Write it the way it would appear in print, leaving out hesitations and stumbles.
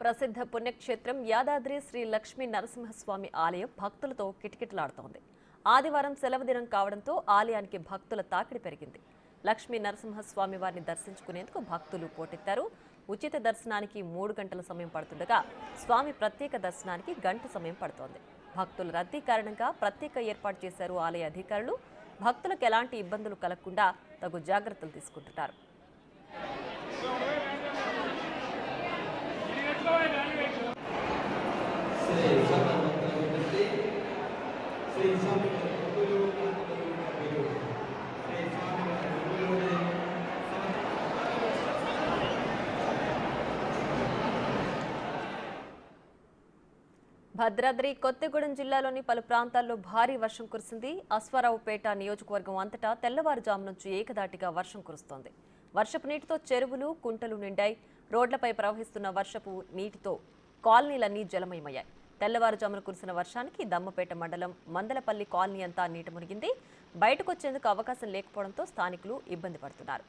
ప్రసిద్ధ పుణ్యక్షేత్రం యాదాద్రి శ్రీ లక్ష్మీ నరసింహస్వామి ఆలయం భక్తులతో కిటకిటలాడుతోంది. ఆదివారం సెలవు దినం కావడంతో ఆలయానికి భక్తుల తాకిడి పెరిగింది. లక్ష్మీ నరసింహస్వామి వారిని దర్శించుకునేందుకు భక్తులు పోటెత్తారు. ఉచిత దర్శనానికి 3 గంటల సమయం పడుతుండగా స్వామి ప్రత్యేక దర్శనానికి గంట సమయం పడుతోంది. భక్తుల రద్దీ కారణంగా ప్రత్యేక ఏర్పాటు చేశారు ఆలయ అధికారులు. భక్తులకు ఎలాంటి ఇబ్బందులు కలగకుండా తగు జాగ్రత్తలు తీసుకుంటున్నారు. భద్రాద్రి కొత్తగూడెం జిల్లాలోని పలు ప్రాంతాల్లో భారీ వర్షం కురిసింది. అశ్వారావుపేట నియోజకవర్గం అంతటా తెల్లవారుజాము నుంచి ఏకదాటిగా వర్షం కురుస్తోంది. వర్షపు నీటితో చెరువులు, కుంటలు నిండాయి. రోడ్లపై ప్రవహిస్తున్న వర్షపు నీటితో కాలనీలన్నీ జలమయమయ్యాయి. తెల్లవారుజామున కురిసిన వర్షానికి దమ్మపేట మండలం మందలపల్లి కాలనీ అంతా నీట మునిగింది. బయటకొచ్చేందుకు అవకాశం లేకపోవడంతో స్థానికులు ఇబ్బంది పడుతున్నారు.